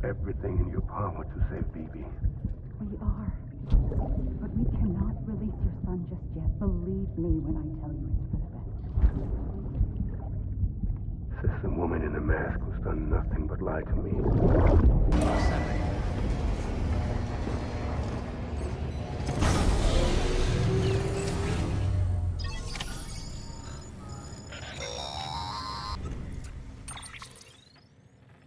everything in your power to save Bibi. We are. But we cannot release your son just yet. Believe me when I tell you it's for the best. Says the woman in the mask who's done nothing but lie to me.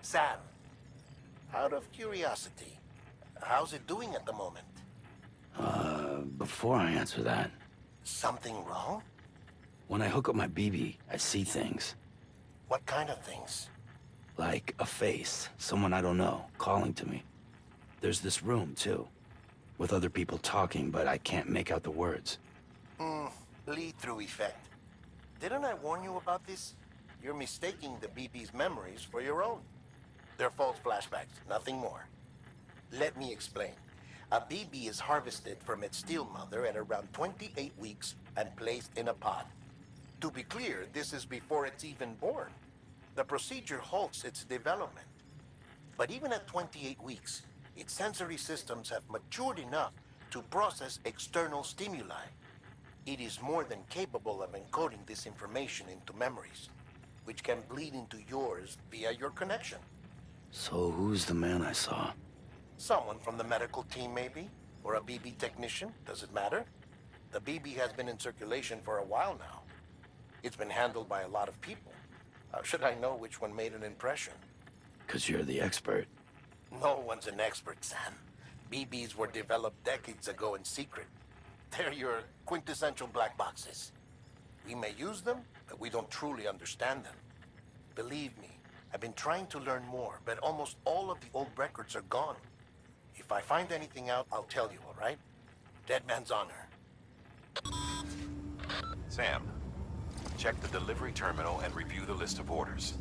Sam, out of curiosity, how's it doing at the moment? Before I answer that, Something wrong? when I hook up my BB, I see things. What kind of things? Like a face, someone I don't know, calling to me. There's this room, too, with other people talking, but I can't make out the words. Lead-through effect. Didn't I warn you about this? You're mistaking the BB's memories for your own. They're false flashbacks, nothing more. Let me explain. A BB is harvested from its steel mother at around 28 weeks and placed in a pod. To be clear, this is before it's even born. The procedure halts its development. But even at 28 weeks, its sensory systems have matured enough to process external stimuli. It is more than capable of encoding this information into memories, which can bleed into yours via your connection. So who's the man I saw? Someone from the medical team, maybe? Or a BB technician? Does it matter? The BB has been in circulation for a while now. It's been handled by a lot of people. How should I know which one made an impression? 'Cause you're the expert. No one's an expert, Sam. BBs were developed decades ago in secret. They're your quintessential black boxes. We may use them, but we don't truly understand them. Believe me, I've been trying to learn more, but almost all of the old records are gone. If I find anything out, I'll tell you, all right? Dead man's honor. Sam, check the delivery terminal and review the list of orders.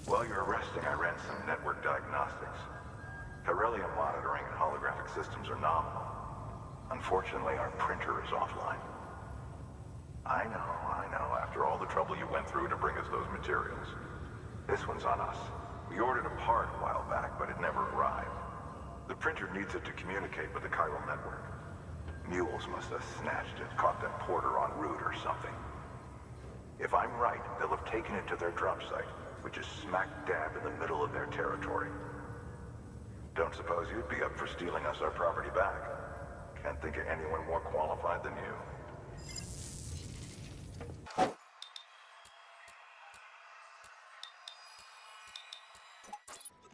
While you're resting, I ran some network diagnostics. Beryllium monitoring and holographic systems are nominal. Unfortunately, our printer is offline. I know. After all the trouble you went through to bring us those materials. This one's on us. We ordered a part a while back, but it never arrived. The printer needs it to communicate with the chiral network. Mules must have snatched it, caught that porter en route or something. If I'm right, they'll have taken it to their drop site, which is smack dab in the middle of their territory. Don't suppose you'd be up for stealing us our property back? Can't think of anyone more qualified than you.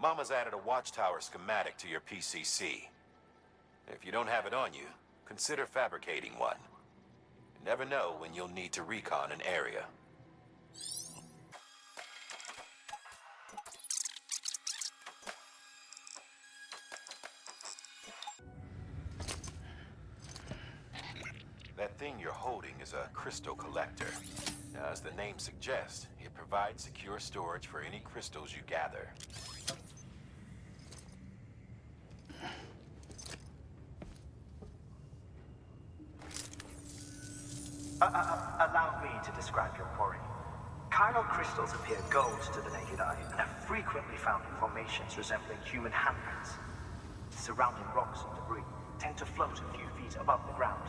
Mama's added a watchtower schematic to your PCC. If you don't have it on you, consider fabricating one. You never know when you'll need to recon an area. That thing you're holding is a crystal collector. Now, as the name suggests, it provides secure storage for any crystals you gather. Allow me to describe your quarry. Chiral crystals appear gold to the naked eye and are frequently found in formations resembling human handprints. Surrounding rocks and debris tend to float a few feet above the ground.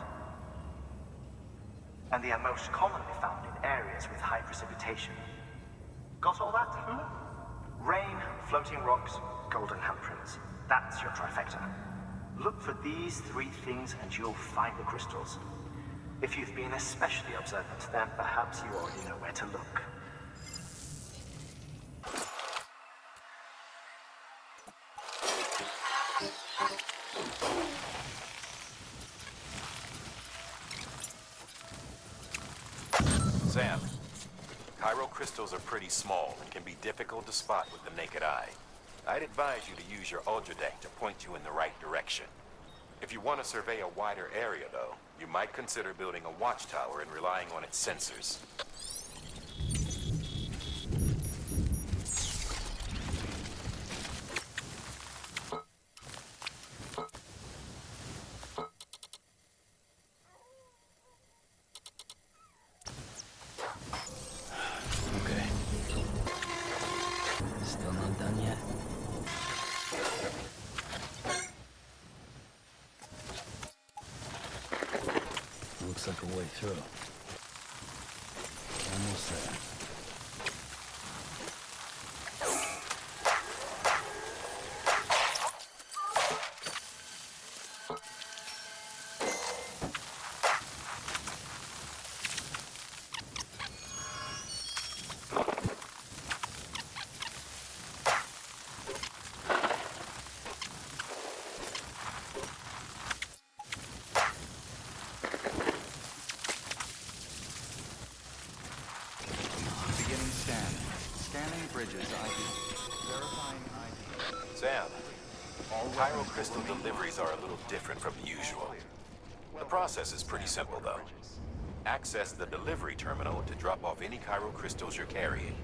And they are most commonly found in areas with high precipitation. Got all that? Rain, floating rocks, golden handprints. That's your trifecta. Look for these three things and you'll find the crystals. If you've been especially observant, then perhaps you already know where to look. Sam, chiral crystals are pretty small and can be difficult to spot with the naked eye. I'd advise you to use your ultra deck to point you in the right direction. If you want to survey a wider area, though, you might consider building a watchtower and relying on its sensors. Okay. Still not done yet? Looks like a way through. Almost there. Beginning scan. Scanning bridges ID. Verifying ID. Sam, Cairo crystal deliveries are a little different from usual. The process is pretty simple, though. Access the delivery terminal to drop off any Cairo crystals you're carrying.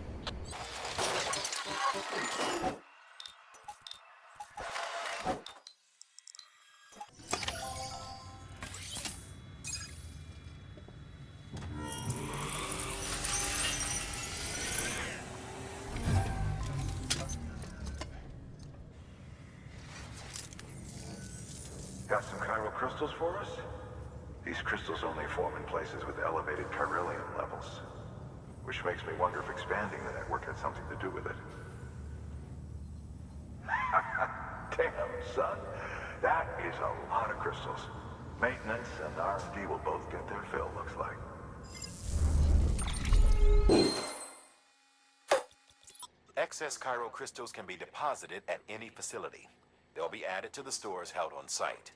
Got some chiral crystals for us? These crystals only form in places with elevated chiralium levels. Which makes me wonder if expanding the network had something to do with it. Damn, son. That is a lot of crystals. Maintenance and R&D will both get their fill, looks like. Excess Cairo crystals can be deposited at any facility. They'll be added to the stores held on site.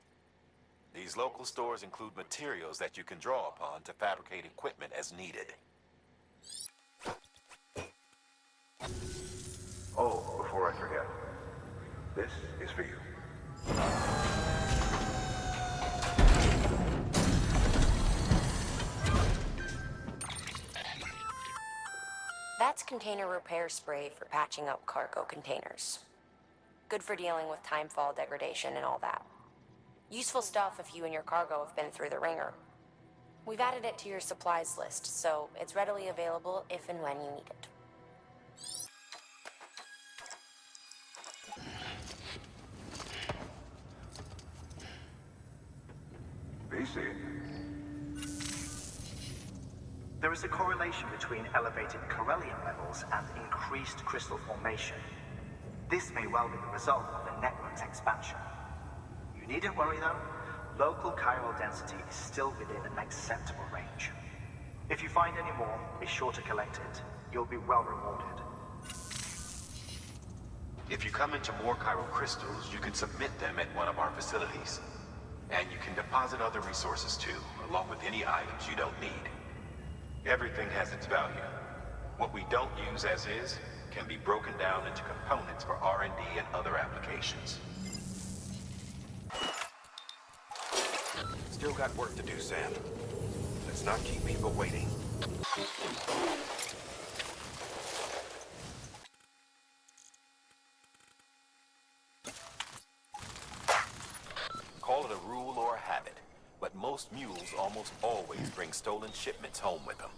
These local stores include materials that you can draw upon to fabricate equipment as needed. Oh, before I forget. This is for you. That's container repair spray for patching up cargo containers. Good for dealing with timefall degradation and all that. Useful stuff if you and your cargo have been through the ringer. We've added it to your supplies list, so it's readily available if and when you need it. BC. There is a correlation between elevated chiralium levels and increased crystal formation. This may well be the result of the network's expansion. You needn't worry though. Local chiral density is still within an acceptable range. If you find any more, be sure to collect it. You'll be well rewarded. If you come into more chiral crystals, you can submit them at one of our facilities. And you can deposit other resources too, along with any items you don't need. Everything has its value. What we don't use as is can be broken down into components for R&D and other applications. Still got work to do, Sam. Let's not keep people waiting. Call it a rule or a habit, but most mules almost always bring stolen shipments home with them.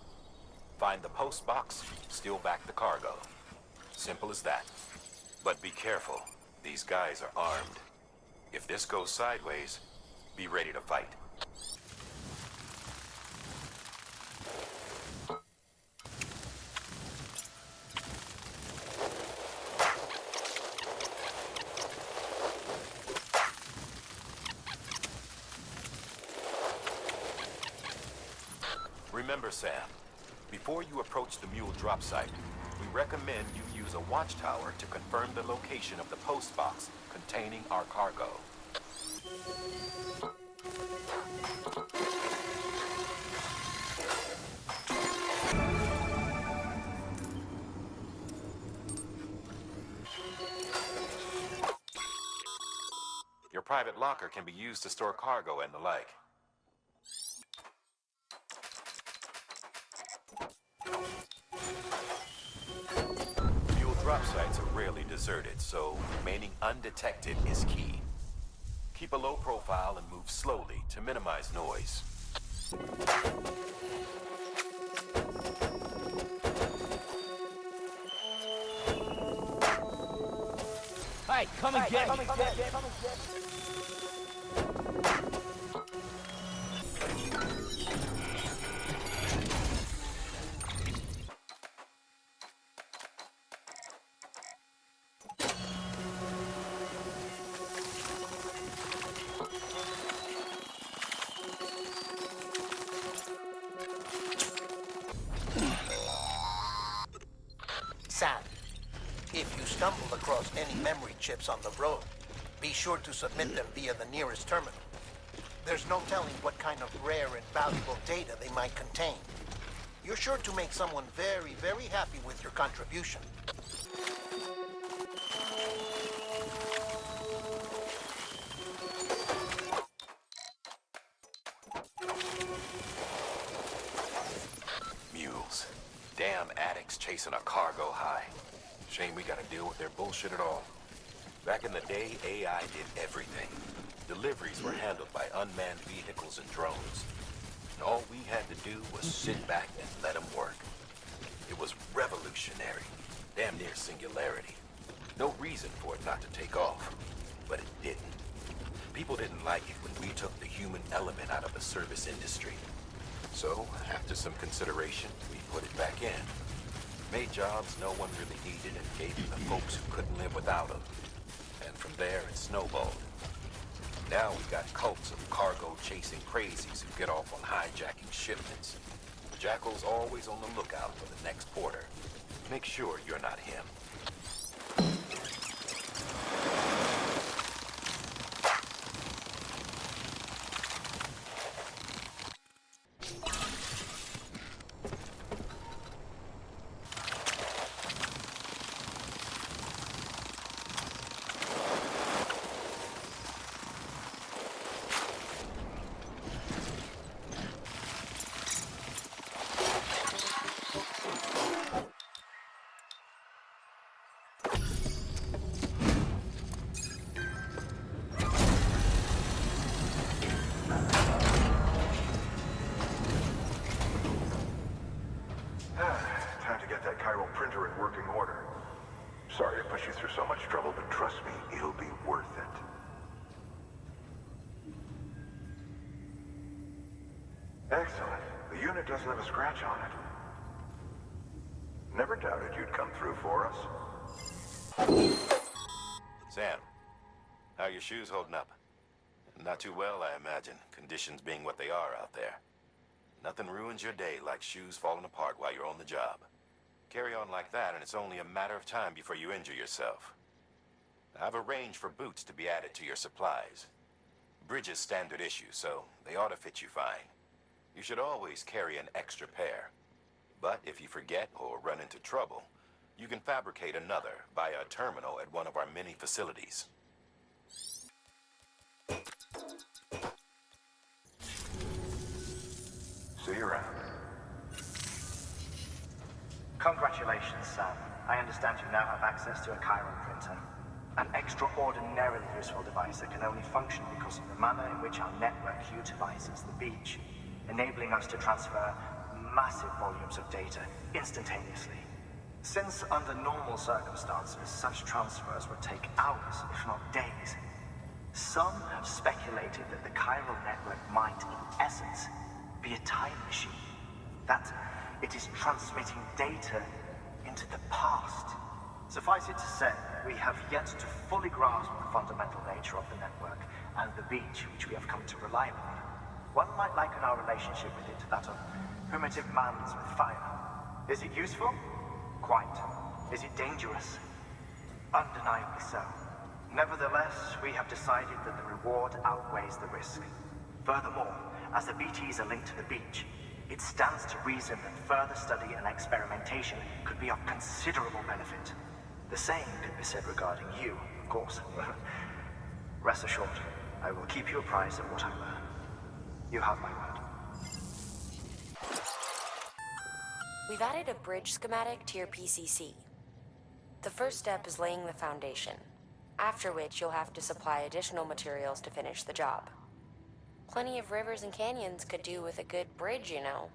Find the post box, steal back the cargo. Simple as that. But be careful. These guys are armed. If this goes sideways, be ready to fight. Remember, Sam, before you approach the mule drop site, we recommend you use a watchtower to confirm the location of the post box containing our cargo. Your private locker can be used to store cargo and the like. Mule drop sites are rarely deserted, so remaining undetected is key. Keep a low profile and move slowly to minimize noise. Hey, come and get me. Sam, if you stumble across any memory chips on the road, be sure to submit them via the nearest terminal. There's no telling what kind of rare and valuable data they might contain. You're sure to make someone very, very happy with your contribution. Mules. Damn addicts chasing a cargo high. Shame we gotta deal with their bullshit at all. Back in the day, AI did everything. Deliveries were handled by unmanned vehicles and drones. And all we had to do was sit back and let them work. It was revolutionary. Damn near singularity. No reason for it not to take off. But it didn't. People didn't like it when we took the human element out of the service industry. So, after some consideration, we put it back in. Made jobs no one really needed and gave them to folks who couldn't live without them. And from there, it snowballed. Now we got cults of cargo-chasing crazies who get off on hijacking shipments. Jackal's always on the lookout for the next porter. Make sure you're not him. Time to get that chiral printer in working order. Sorry to push you through so much trouble, but trust me, it'll be worth it. Excellent. The unit doesn't have a scratch on it. Never doubted you'd come through for us. Sam, how are your shoes holding up? Not too well, I imagine, conditions being what they are out there. Nothing ruins your day like shoes falling apart while you're on the job. Carry on like that, and it's only a matter of time before you injure yourself. I've arranged for boots to be added to your supplies. Bridges standard issue, so they ought to fit you fine. You should always carry an extra pair. But if you forget or run into trouble, you can fabricate another via a terminal at one of our many facilities. See you around. Congratulations, Sam. I understand you now have access to a chiral printer. An extraordinarily useful device that can only function because of the manner in which our network utilizes the beach, enabling us to transfer massive volumes of data instantaneously. Since under normal circumstances, such transfers would take hours, if not days, some have speculated that the chiral network might, in essence, be a time machine. That it is transmitting data into the past. Suffice it to say, we have yet to fully grasp the fundamental nature of the network and the beach which we have come to rely upon. One might liken our relationship with it to that of primitive mans with fire. Is it useful? Quite. Is it dangerous? Undeniably so. Nevertheless, we have decided that the reward outweighs the risk. Furthermore, as the BTs are linked to the beach, it stands to reason that further study and experimentation could be of considerable benefit. The same could be said regarding you, of course. Rest assured, I will keep you apprised of what I learn. You have my word. We've added a bridge schematic to your PCC. The first step is laying the foundation, after which you'll have to supply additional materials to finish the job. Plenty of rivers and canyons could do with a good bridge, you know.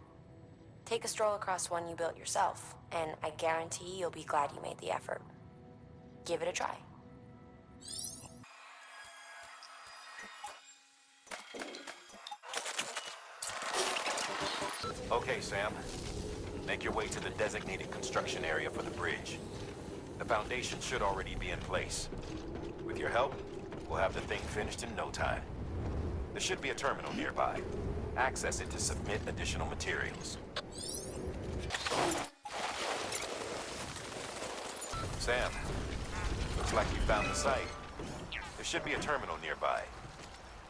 Take a stroll across one you built yourself, and I guarantee you'll be glad you made the effort. Give it a try. Okay, Sam. Make your way to the designated construction area for the bridge. The foundation should already be in place. With your help, we'll have the thing finished in no time. There should be a terminal nearby. Access it to submit additional materials. Sam, looks like you found the site. There should be a terminal nearby.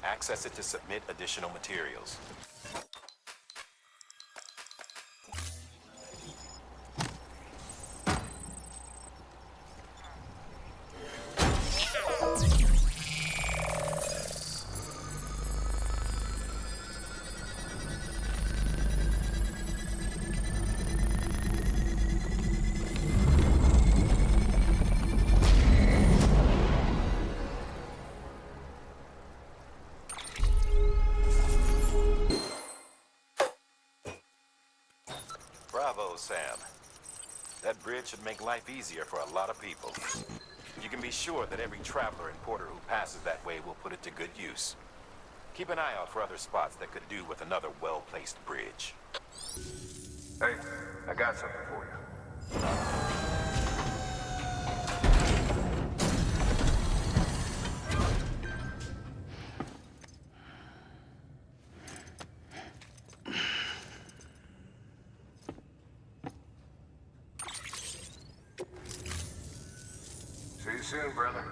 Access it to submit additional materials. Bravo, Sam. That bridge should make life easier for a lot of people. You can be sure that every traveler and porter who passes that way will put it to good use. Keep an eye out for other spots that could do with another well-placed bridge. Hey, I got something for you. See you soon, brother.